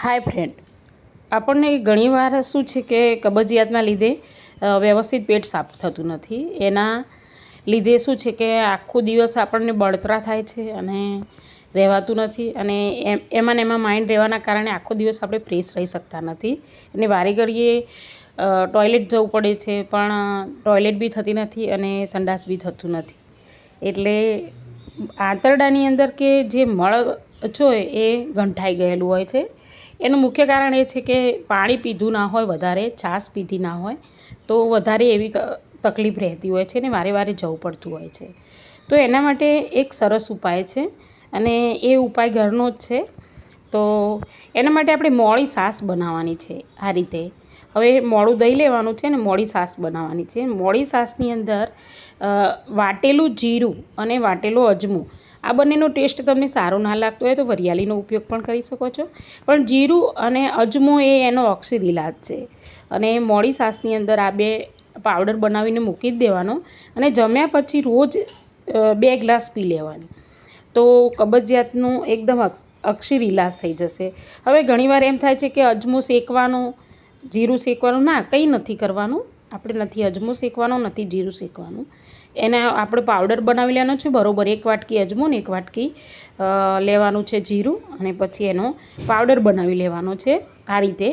હાય friend, આપણને ઘણીવાર શું છે કે કબજિયાતના લીધે વ્યવસ્થિત પેટ સાફ થતું નથી. એના લીધે શું છે કે આખો દિવસ આપણને બળતરા થાય છે અને રહેવાતું નથી. અને એમાં ને એમાં માઇન્ડ રહેવાના કારણે આખો દિવસ આપણે ફ્રેશ રહી શકતા નથી. અને વારે ઘડીએ ટોયલેટ જવું પડે છે, પણ ટોયલેટ બી થતી નથી અને સંડાસ બી થતું નથી. એટલે આંતરડાની અંદર કે જે મળ હોય એ ગંઠાઈ ગયેલું હોય છે. એનું મુખ્ય કારણ એ છે કે પાણી પીધું ના હોય, વધારે છાશ પીધી ના હોય, તો વધારે એવી તકલીફ રહેતી હોય છે ને વારે વારે જવું પડતું હોય છે. તો એના માટે એક સરસ ઉપાય છે અને એ ઉપાય ઘરનો જ છે. તો એના માટે આપણે મોળી છાશ બનાવવાની છે. આ રીતે હવે મોળું દહીં લેવાનું છે ને મોળી છાશ બનાવવાની છે. મોળી છાશની અંદર વાટેલું જીરું અને વાટેલો અજમો, આ બંનેનો ટેસ્ટ તમને સારો ના લાગતો હોય તો વરિયાળીનો ઉપયોગ પણ કરી શકો છો. પણ જીરું અને અજમો એ એનો અક્ષર ઇલાજ છે. અને મોળી છાશની અંદર આ બે પાવડર બનાવીને મૂકી જ દેવાનો અને જમ્યા પછી રોજ 2 ગ્લાસ પી લેવાની. તો કબજિયાતનું એકદમ અક્ષર ઇલાજ થઈ જશે. હવે ઘણીવાર એમ થાય છે કે અજમો શેકવાનો, જીરું શેકવાનું, ના, કંઈ નથી કરવાનું. આપણે નથી અજમો શેકવાનો, નથી જીરું શેકવાનું. એના આપણે પાવડર બનાવી લેવાનો છે. બરાબર 1 વાટકી અજમો ને 1 વાટકી લેવાનું છે જીરું, અને પછી એનો પાવડર બનાવી લેવાનો છે આ રીતે.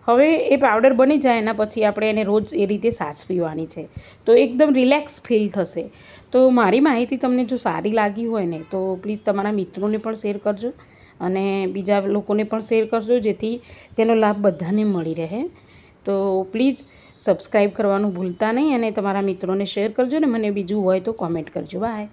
હવે એ પાવડર બની જાય એના પછી આપણે એને રોજ એ રીતે છાશ પીવાની છે. તો એકદમ રિલેક્સ ફીલ થશે. તો મારી માહિતી તમને જો સારી લાગી હોય ને તો પ્લીઝ તમારા મિત્રોને પણ શેર કરજો અને બીજા લોકોને પણ શેર કરજો, જેથી તેનો લાભ બધાને મળી રહે. તો પ્લીઝ સબસ્ક્રાઈબ કરવાનું ભૂલતા નહીં અને તમારા મિત્રોને શેર કરજો ને મને બીજું હોય તો કોમેન્ટ કરજો. બાય.